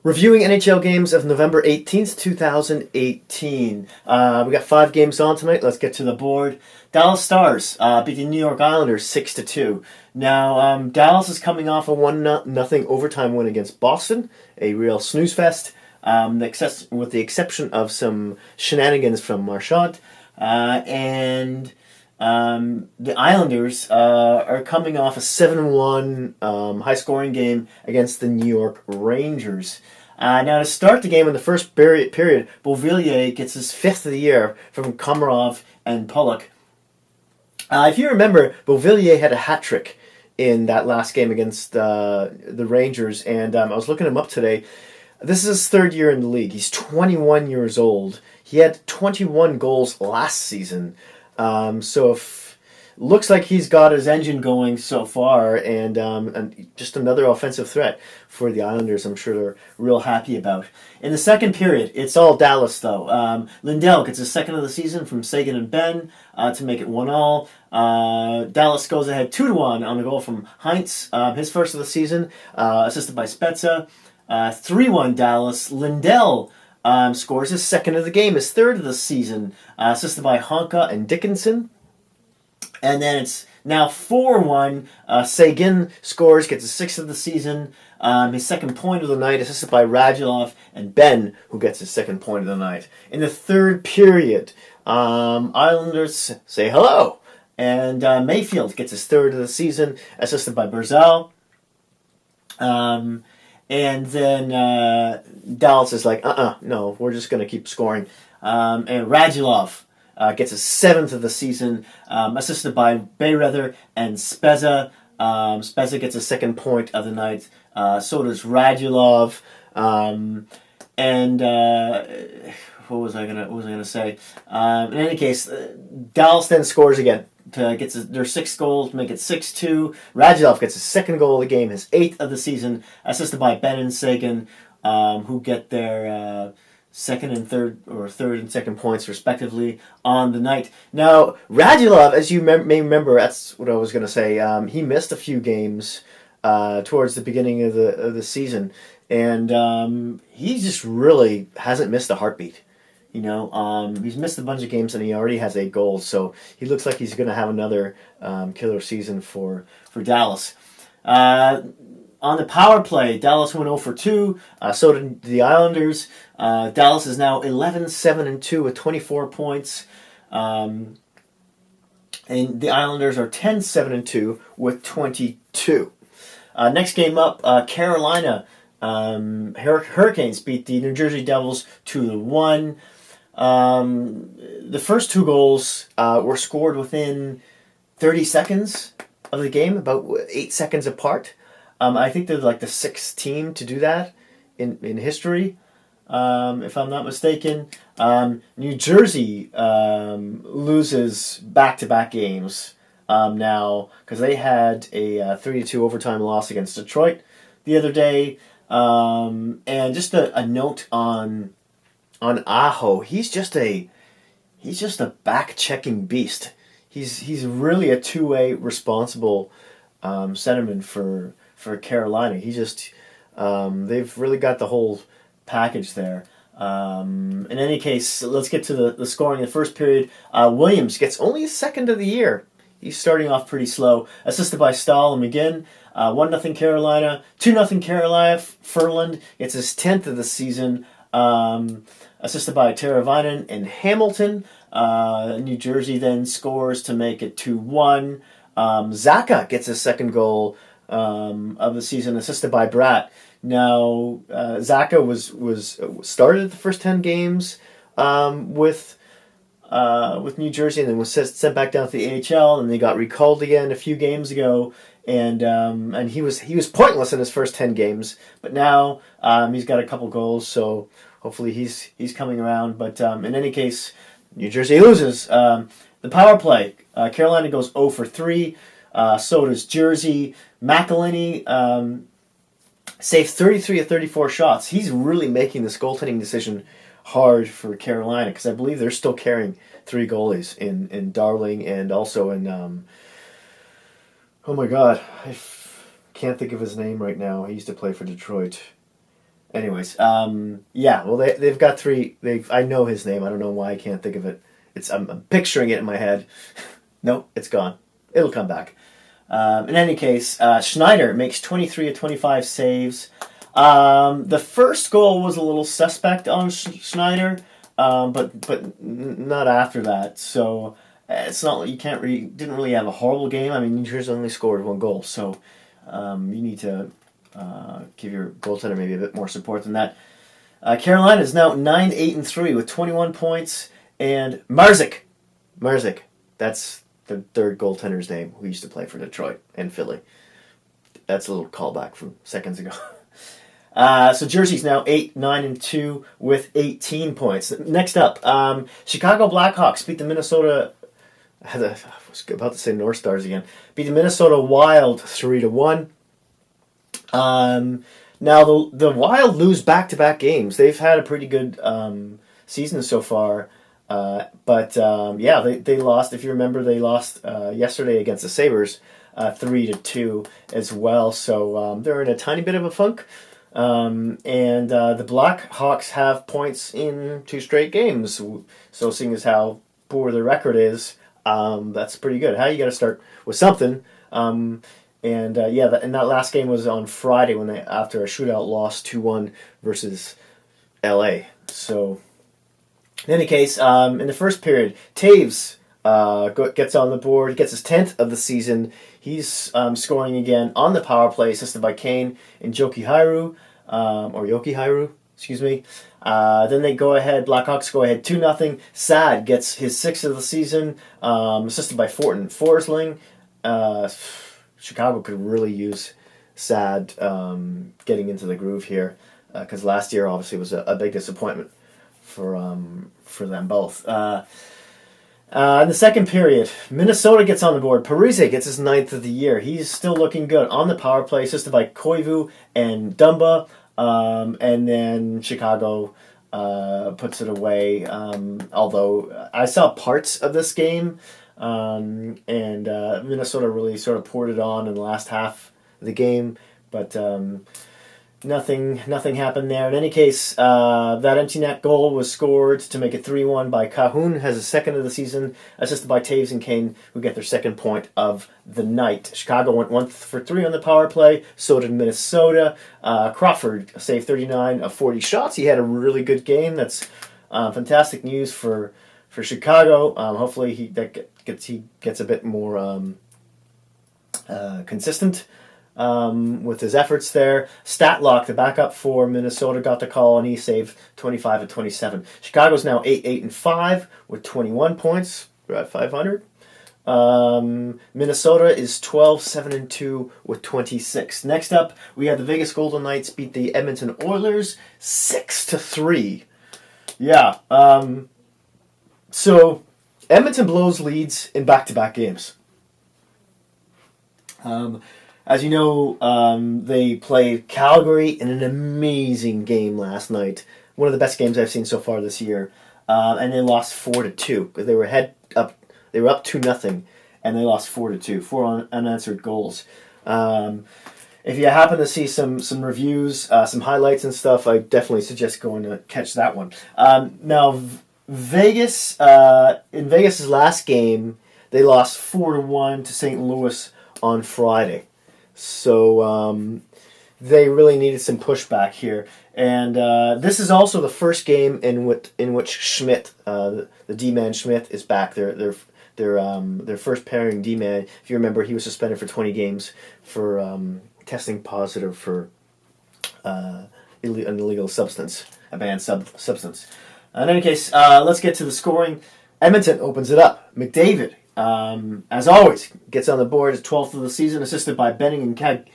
Reviewing NHL games of November 18th, 2018. We got 5 games on tonight. Let's get to the board. Dallas Stars beat the New York Islanders 6-2. Now, Dallas is coming off a 1-0 overtime win against Boston, a real snooze fest, with the exception of some shenanigans from Marchand. And the Islanders are coming off a 7-1 high-scoring game against the New York Rangers. Now, to start the game in the first period, Beauvillier gets his 5th of the year from Komarov and Pollock. If you remember, Beauvillier had a hat trick in that last game against the Rangers, and I was looking him up today. This is his 3rd year in the league. He's 21 years old. He had 21 goals last season. So looks like he's got his engine going so far, and just another offensive threat for the Islanders. I'm sure they're real happy about. In the second period, it's all Dallas though. Lindell gets his 2nd of the season from Seguin and Ben to make it 1-1. Dallas goes ahead 2-1 on a goal from Heinz, his 1st of the season, assisted by Spezza. 3-1 Dallas. Lindell scores his 2nd of the game, his 3rd of the season, assisted by Honka and Dickinson. And then it's now 4-1. Seguin scores, gets his 6th of the season, his 2nd point of the night, assisted by Radulov and Ben, who gets his 2nd point of the night. In the 3rd period, Islanders say hello, and Mayfield gets his 3rd of the season, assisted by Barzal. And then Dallas is like, no, we're just going to keep scoring. And Radulov gets his 7th of the season, assisted by Bayreuther and Spezza. Spezza gets his 2nd point of the night. So does Radulov. What was I gonna say? In any case, Dallas then scores again to get their 6th goal to make it 6-2. Radulov gets his 2nd goal of the game, his 8th of the season, assisted by Ben and Seguin, who get their 2nd and 3rd, or 3rd and 2nd points respectively on the night. Now, Radulov, as you may remember, that's what I was going to say. He missed a few games towards the beginning of the season, and he just really hasn't missed a heartbeat. You know, he's missed a bunch of games and he already has 8 goals, so he looks like he's going to have another killer season for Dallas. On the power play, Dallas went 0 for 2. So did the Islanders. Dallas is now 11-7-2 with 24 points. And the Islanders are 10-7-2 with 22. Next game up, Carolina. Hurricanes beat the New Jersey Devils 2-1. The first 2 goals were scored within 30 seconds of the game, about 8 seconds apart. I think they're like the 6th team to do that in history, if I'm not mistaken. New Jersey loses back-to-back games now because they had a 3-2 overtime loss against Detroit the other day. And just a note on Aho, he's just a back-checking beast. He's really a two-way responsible centerman for Carolina. He just they've really got the whole package there. In any case, let's get to the scoring in the first period. Williams gets only his 2nd of the year. He's starting off pretty slow. Assisted by Stahl and McGinn. 1-0 Carolina. 2-0 Carolina. Furland gets his 10th of the season. Assisted by Teravainen and Hamilton. New Jersey then scores to make it 2-1. Zacha gets his 2nd goal of the season, assisted by Bratt. Now, Zacha was started the first 10 games with New Jersey, and then was sent back down to the AHL, and they got recalled again a few games ago, and he was pointless in his first 10 games, but now he's got a couple goals, so hopefully he's coming around. But in any case, New Jersey loses. The power play, Carolina goes 0 for 3. So does Jersey. McElhinney saved 33 of 34 shots. He's really making this goaltending decision hard for Carolina, because I believe they're still carrying 3 goalies in Darling and also in oh my god, I can't think of his name right now. He used to play for Detroit. Anyways, yeah. Well, they've got three. I know his name. I don't know why I can't think of it. I'm picturing it in my head. Nope, it's gone. It'll come back. In any case, Schneider makes 23 of 25 saves. The first goal was a little suspect on Schneider, but not after that. So it's not like you didn't really have a horrible game. I mean, New Jersey only scored one goal, so you need to give your goaltender maybe a bit more support than that. Carolina is now 9-8-3 with 21 points, and Marzik, that's the third goaltender's name who used to play for Detroit and Philly. That's a little callback from seconds ago. So Jersey's now 8-9-2 with 18 points. Next up, Chicago Blackhawks beat the Minnesota. I was about to say North Stars again. Beat the Minnesota Wild 3-1. Now the Wild lose back-to-back games. They've had a pretty good season so far. But they lost. If you remember, they lost yesterday against the Sabres 3-2 as well. So they're in a tiny bit of a funk. And the Blackhawks have points in 2 straight games. So seeing as how poor their record is, that's pretty good. How you got to start with something. And that last game was on Friday when after a shootout loss 2-1 versus LA. So in any case, in the first period, Taves gets on the board, gets his 10th of the season. He's scoring again on the power play, assisted by Kane and Yoki-Haru, excuse me. Then they go ahead, Blackhawks go ahead 2-0. Sad gets his 6th of the season, assisted by Fortin. Forsling, Chicago could really use Sad getting into the groove here, because last year obviously was a big disappointment for them both. In the second period, Minnesota gets on the board. Parise gets his 9th of the year. He's still looking good on the power play, assisted by Koivu and Dumba. And then Chicago puts it away. Although I saw parts of this game, and Minnesota really sort of poured it on in the last half of the game, but nothing happened there. In any case, that empty net goal was scored to make it 3-1 by Cahoon, has his 2nd of the season, assisted by Taves and Kane, who get their 2nd point of the night. Chicago went 1 for 3 on the power play, so did Minnesota. Crawford saved 39 of 40 shots. He had a really good game. That's fantastic news for Chicago. Hopefully he gets a bit more consistent with his efforts there. Statlock, the backup for Minnesota, got the call, and he saved 25 of 27. Chicago's now 8-5 with 21 points. We're at 500. Minnesota is 12-7-2 with 26. Next up, we have the Vegas Golden Knights beat the Edmonton Oilers 6-3. Yeah. So Edmonton blows leads in back-to-back games. As you know, they played Calgary in an amazing game last night. One of the best games I've seen so far this year. And they lost 4-2. They were They were up 2-0, and they lost 4-2. 4 unanswered goals. If you happen to see some reviews, some highlights and stuff, I definitely suggest going to catch that one. Now, Vegas, in Vegas' last game, they lost 4-1 to St. Louis on Friday. So they really needed some pushback here. And this is also the first game in which Schmidt, the D-man Schmidt, is back. Their first pairing D-man. If you remember, he was suspended for 20 games for testing positive for an illegal substance, a banned substance. In any case, let's get to the scoring. Edmonton opens it up. McDavid, as always, gets on the board as 12th of the season, assisted by Benning and Caguela.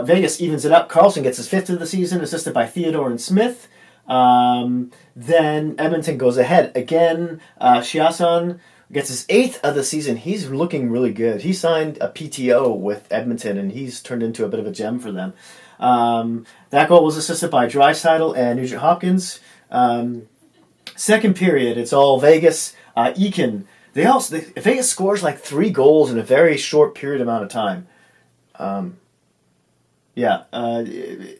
Vegas evens it up. Carlson gets his 5th of the season, assisted by Theodore and Smith. Then Edmonton goes ahead again. Chiasson gets his 8th of the season. He's looking really good. He signed a PTO with Edmonton, and he's turned into a bit of a gem for them. That goal was assisted by Draisaitl and Nugent Hopkins. Second period, it's all Vegas. Vegas scores like 3 goals in a very short period amount of time. Yeah, I think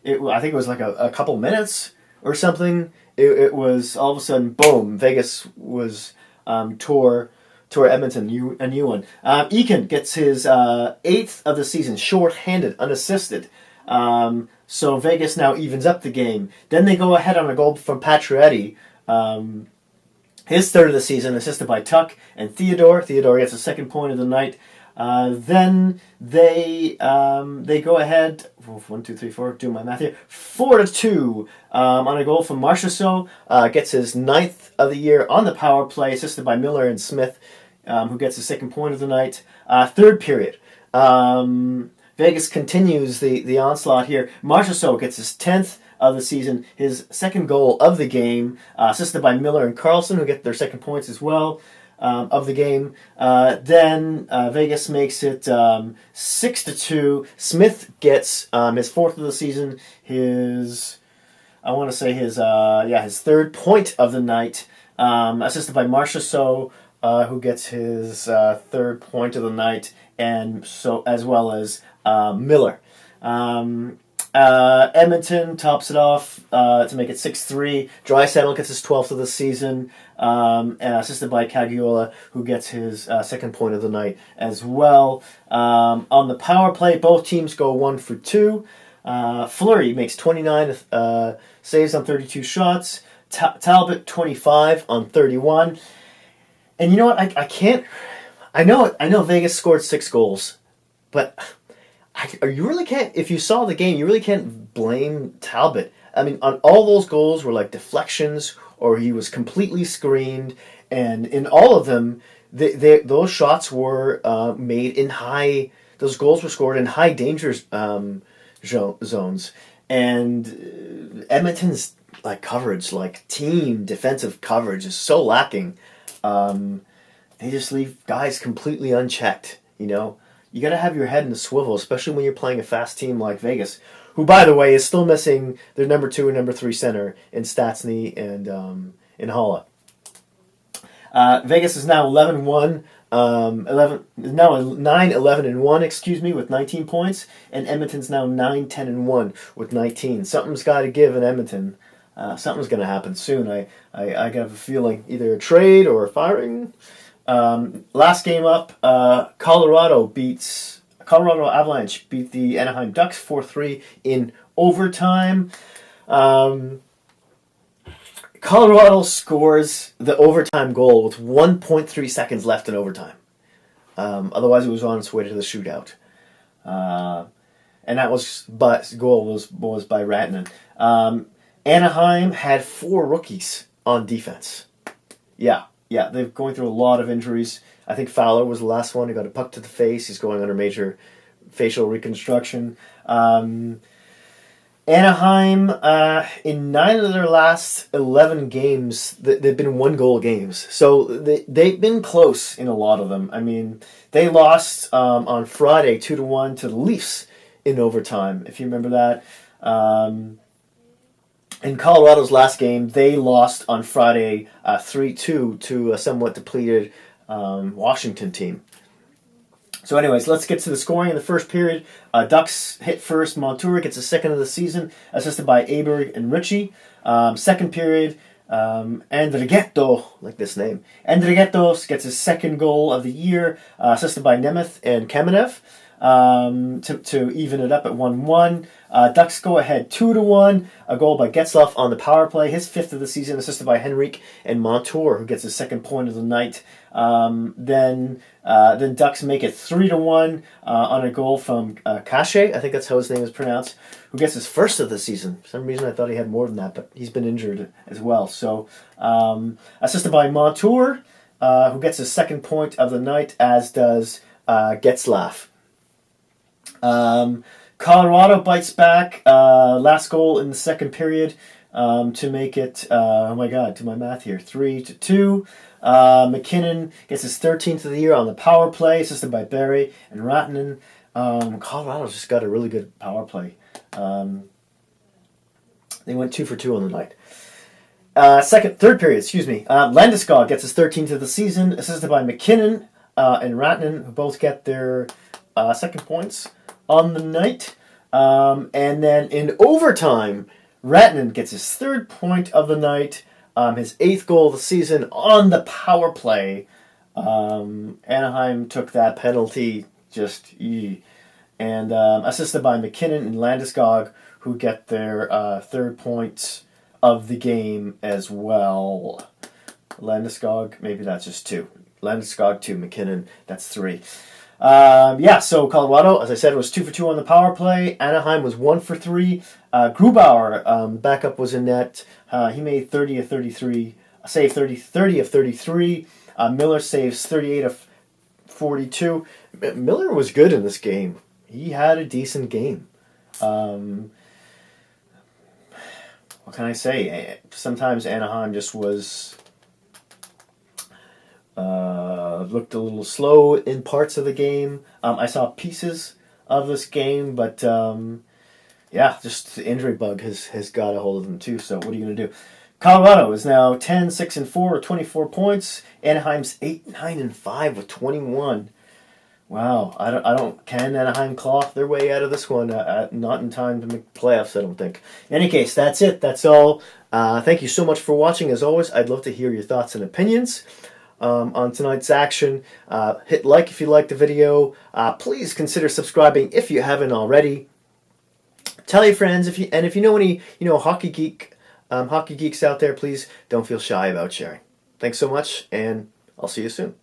it was like a couple minutes or something. It was all of a sudden, boom! Vegas was tore Edmonton a new one. Eakin gets his 8th of the season, short-handed, unassisted. So Vegas now evens up the game. Then they go ahead on a goal from Pacioretty. His 3rd of the season, assisted by Tuck and Theodore. Theodore gets the 2nd point of the night. Then they go ahead. 1, 2, 3, 4. Do my math here. 4-2 on a goal from Marchessault. Gets his 9th of the year on the power play, assisted by Miller and Smith, who gets the 2nd point of the night. 3rd period. Vegas continues the onslaught here. Marchessault gets his 10th of the season, his 2nd goal of the game, assisted by Miller and Carlson, who get their 2nd points as well. Of the game. Then Vegas makes it 6-2. Smith gets his 4th of the season. His 3rd point of the night. Assisted by Marchessault, who gets his 3rd point of the night, and so as well as Miller. Edmonton tops it off to make it 6-3. Draisaitl gets his 12th of the season, assisted by Caggiula, who gets his 2nd point of the night as well. On the power play, both teams go 1 for 2. Fleury makes 29 saves on 32 shots. Talbot 25 on 31. And you know what? I can't. I know Vegas scored 6 goals, but. You really can't, if you saw the game, you really can't blame Talbot. I mean, on all those goals were like deflections, or he was completely screened, and in all of them, those shots were made in those goals were scored in high danger zones. And Edmonton's coverage, team defensive coverage is so lacking. They just leave guys completely unchecked, You got to have your head in the swivel, especially when you're playing a fast team like Vegas, who, by the way, is still missing their number 2 and number 3 center in Stastny and in Haula. Vegas is now 11-1, 9-11-1, with 19 points, and Edmonton's now 9-10-1 with 19. Something's got to give in Edmonton. Something's going to happen soon. I have a feeling, either a trade or a firing. Last game up, Colorado Avalanche beat the Anaheim Ducks 4-3 in overtime. Colorado scores the overtime goal with 1.3 seconds left in overtime. Otherwise, it was on its way to the shootout. And that goal was by Rantanen. Anaheim had 4 rookies on defense. Yeah, they're going through a lot of injuries. I think Fowler was the last one who got a puck to the face. He's going under major facial reconstruction. Anaheim, in 9 of their last 11 games, they've been 1-goal games. So they've been close in a lot of them. I mean, they lost on Friday 2-1 to the Leafs in overtime, if you remember that. In Colorado's last game, they lost on Friday 3-2 to a somewhat depleted Washington team. So anyways, let's get to the scoring in the first period. Ducks hit first. Montour gets his 2nd of the season, assisted by Aberg and Ritchie. Second period, Andrighetto, like this name. Andrighetto gets his 2nd goal of the year, assisted by Nemeth and Kamenev. To even it up at 1-1. Ducks go ahead 2-1. A goal by Getzlaf on the power play. His 5th of the season, assisted by Henrique and Montour, who gets his 2nd point of the night. Then Ducks make it 3-1 on a goal from Cache. I think that's how his name is pronounced. Who gets his 1st of the season. For some reason I thought he had more than that, but he's been injured as well. So assisted by Montour, who gets his 2nd point of the night, as does Getzlaf. Colorado bites back. Last goal in the 2nd period to make it, do my math here, 3-2. McKinnon gets his 13th of the year on the power play, assisted by Barry and Rantanen. Colorado's just got a really good power play. They went 2 for 2 on the night. Third period, Landeskog gets his 13th of the season, assisted by McKinnon and Rantanen, who both get their second points on the night. And then in overtime, Ratnan gets his 3rd point of the night, his 8th goal of the season on the power play. Anaheim took that penalty, and assisted by McKinnon and Landeskog, who get their 3rd points of the game as well. Landeskog, maybe that's just 2. Landeskog 2, McKinnon, that's 3. So Colorado, as I said, was 2 for 2 on the power play. Anaheim was 1 for 3. Grubauer, backup, was in net. He made 30 of 33, saved 30 of 33. Miller saves 38 of 42. Miller was good in this game. He had a decent game. What can I say? Sometimes Anaheim just looked a little slow in parts of the game. I saw pieces of this game, but just the injury bug has got a hold of them too. So what are you going to do? Colorado is now 10-6-4 with 24 points. Anaheim's 8-9-5 with 21. Wow, can Anaheim claw their way out of this one? Not in time to make playoffs, I don't think. In any case, that's it. That's all. Thank you so much for watching. As always, I'd love to hear your thoughts and opinions on tonight's action. Hit like if you liked the video. Please consider subscribing if you haven't already. Tell your friends if you know any hockey geeks out there. Please don't feel shy about sharing. Thanks so much, and I'll see you soon.